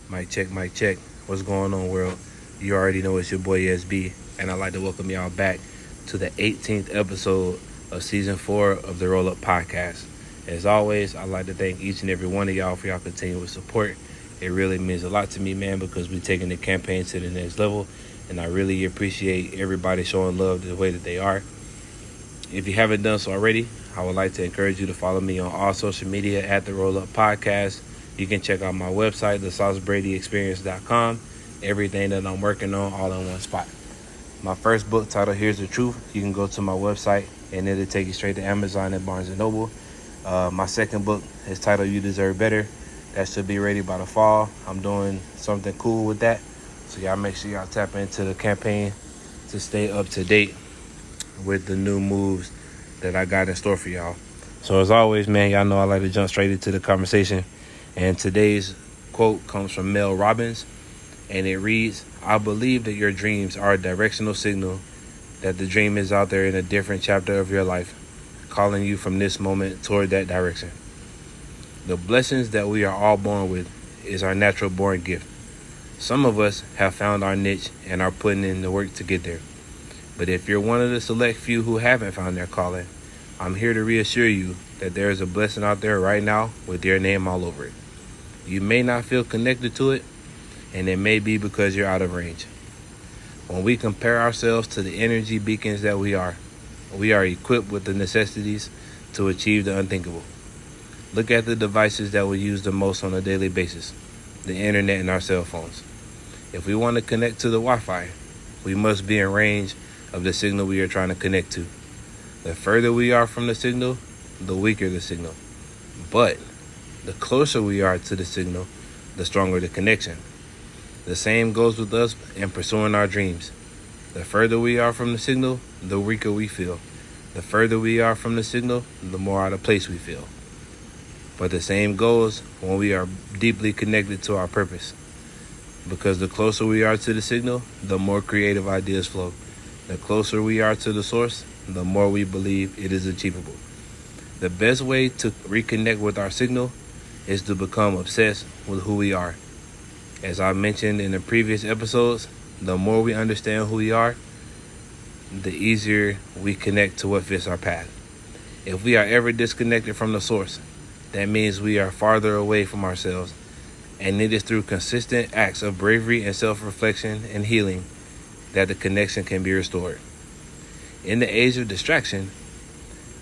Mic check, mic check. What's going on, world? You already know it's your boy SB, and I'd like to welcome y'all back to the 18th episode of Season 4 of the Roll Up Podcast. As always, I'd like to thank each and every one of y'all for y'all continuous support. It really means a lot to me, man, because we're taking the campaign to the next level, and I really appreciate everybody showing love the way that they are. If you haven't done so already, I would like to encourage you to follow me on all social media at the Roll Up Podcast. You can check out my website, thesaucebradyexperience.com. Everything that I'm working on all in one spot. My first book titled Here's the Truth. You can go to my website and it'll take you straight to Amazon and Barnes & Noble. My second book is titled You Deserve Better. That should be ready by the fall. I'm doing something cool with that. So y'all make sure y'all tap into the campaign to stay up to date with the new moves that I got in store for y'all. So as always, man, y'all know I like to jump straight into the conversation. And today's quote comes from Mel Robbins, and it reads, "I believe that your dreams are a directional signal that the dream is out there in a different chapter of your life, calling you from this moment toward that direction. The blessings that we are all born with is our natural born gift. Some of us have found our niche and are putting in the work to get there. But if you're one of the select few who haven't found their calling, I'm here to reassure you that there is a blessing out there right now with your name all over it. You may not feel connected to it, and it may be because you're out of range. When we compare ourselves to the energy beacons that we are equipped with the necessities to achieve the unthinkable. Look at the devices that we use the most on a daily basis, the internet and our cell phones. If we want to connect to the Wi-Fi, we must be in range of the signal we are trying to connect to. The further we are from the signal, the weaker the signal. But the closer we are to the signal, the stronger the connection. The same goes with us in pursuing our dreams. The further we are from the signal, the weaker we feel. The further we are from the signal, the more out of place we feel. But the same goes when we are deeply connected to our purpose. Because the closer we are to the signal, the more creative ideas flow. The closer we are to the source, the more we believe it is achievable. The best way to reconnect with our signal is to become obsessed with who we are. As I mentioned in the previous episodes, the more we understand who we are, the easier we connect to what fits our path. If we are ever disconnected from the source, that means we are farther away from ourselves, and it is through consistent acts of bravery and self-reflection and healing that the connection can be restored. In the age of distraction,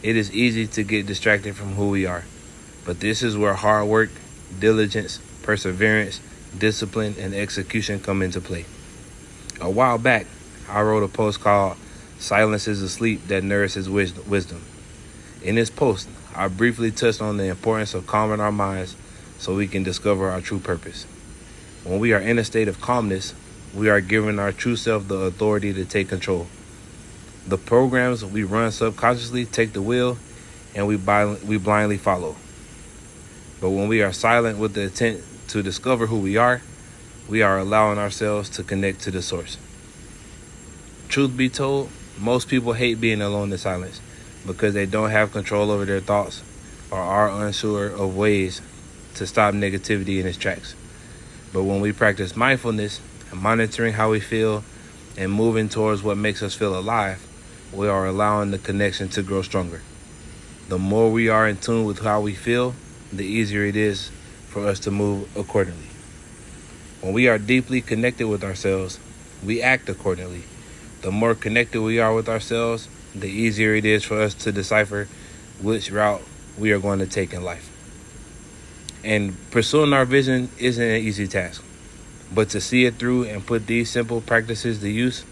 it is easy to get distracted from who we are. But this is where hard work, diligence, perseverance, discipline, and execution come into play. A while back, I wrote a post called "Silence is a Sleep That Nourishes Wisdom." In this post, I briefly touched on the importance of calming our minds so we can discover our true purpose. When we are in a state of calmness, we are giving our true self the authority to take control. The programs we run subconsciously take the wheel, and we blindly follow. But when we are silent with the intent to discover who we are allowing ourselves to connect to the source. Truth be told, most people hate being alone in silence because they don't have control over their thoughts or are unsure of ways to stop negativity in its tracks. But when we practice mindfulness and monitoring how we feel and moving towards what makes us feel alive, we are allowing the connection to grow stronger. The more we are in tune with how we feel, the easier it is for us to move accordingly. When we are deeply connected with ourselves, we act accordingly. The more connected we are with ourselves, the easier it is for us to decipher which route we are going to take in life. And pursuing our vision isn't an easy task, but to see it through and put these simple practices to use,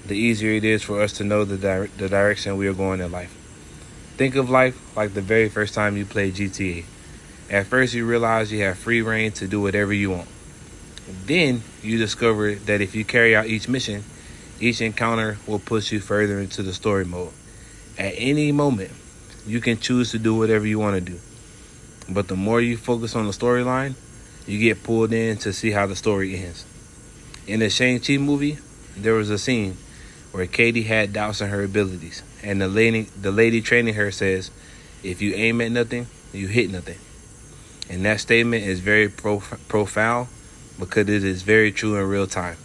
the easier it is for us to know the direction we are going in life. Think of life like the very first time you played GTA. At first, you realize you have free reign to do whatever you want. Then, you discover that if you carry out each mission, each encounter will push you further into the story mode. At any moment, you can choose to do whatever you want to do. But the more you focus on the storyline, you get pulled in to see how the story ends. In the Shang-Chi movie, there was a scene where Katie had doubts in her abilities, and the lady training her says, "If you aim at nothing, you hit nothing." And that statement is very profound, because it is very true in real time.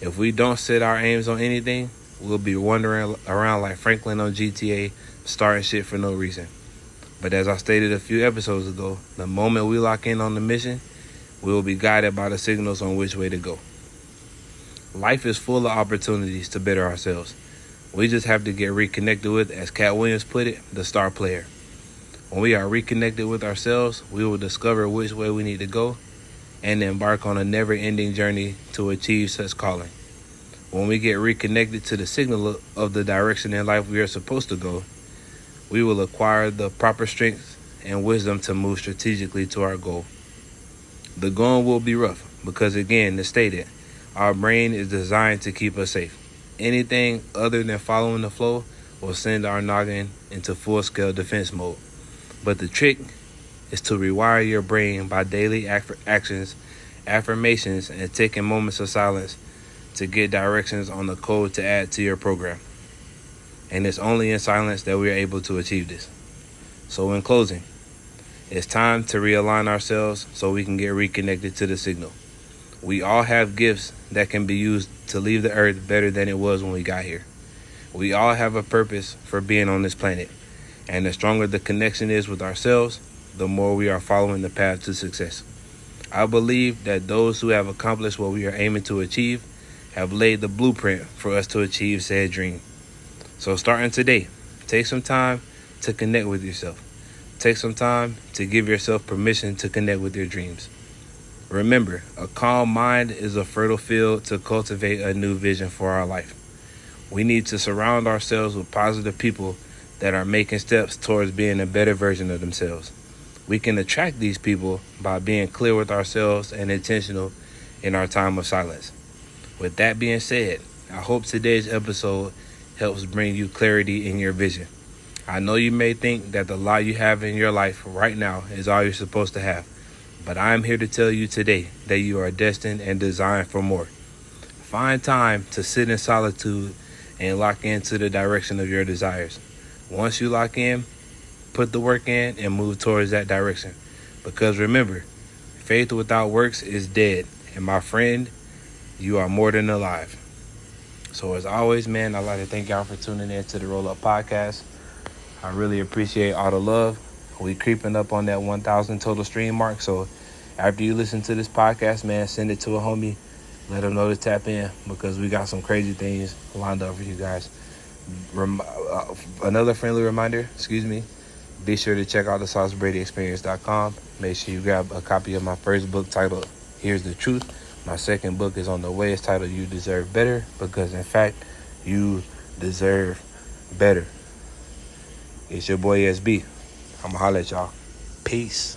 If we don't set our aims on anything, we'll be wandering around like Franklin on GTA, starting shit for no reason. But as I stated a few episodes ago, the moment we lock in on the mission, we will be guided by the signals on which way to go. Life is full of opportunities to better ourselves. We just have to get reconnected with, as Cat Williams put it, the star player. When we are reconnected with ourselves, we will discover which way we need to go and embark on a never-ending journey to achieve such calling. When we get reconnected to the signal of the direction in life we are supposed to go, we will acquire the proper strength and wisdom to move strategically to our goal. The going will be rough because, again, as stated, our brain is designed to keep us safe. Anything other than following the flow will send our noggin into full-scale defense mode. But the trick is to rewire your brain by daily actions, affirmations, and taking moments of silence to get directions on the code to add to your program. And it's only in silence that we are able to achieve this. So in closing, it's time to realign ourselves so we can get reconnected to the signal. We all have gifts that can be used to leave the earth better than it was when we got here. We all have a purpose for being on this planet. And the stronger the connection is with ourselves, the more we are following the path to success. I believe that those who have accomplished what we are aiming to achieve have laid the blueprint for us to achieve said dream. So starting today, take some time to connect with yourself. Take some time to give yourself permission to connect with your dreams. Remember, a calm mind is a fertile field to cultivate a new vision for our life. We need to surround ourselves with positive people that are making steps towards being a better version of themselves. We can attract these people by being clear with ourselves and intentional in our time of silence. With that being said, I hope today's episode helps bring you clarity in your vision. I know you may think that the lot you have in your life right now is all you're supposed to have, but I am here to tell you today that you are destined and designed for more. Find time to sit in solitude and lock into the direction of your desires. Once you lock in, put the work in and move towards that direction. Because remember, faith without works is dead. And my friend, you are more than alive. So as always, man, I'd like to thank y'all for tuning in to the Roll Up Podcast. I really appreciate all the love. We creeping up on that 1,000 total stream mark. So after you listen to this podcast, man, send it to a homie. Let them know to tap in because we got some crazy things lined up for you guys. Another friendly reminder, be sure to check out the SauceBradyExperience.com. Make sure you grab a copy of my first book titled Here's the Truth. My second book is on the way. It's titled You Deserve Better, because in fact, you deserve better. It's your boy SB. I'ma holler at y'all. Peace.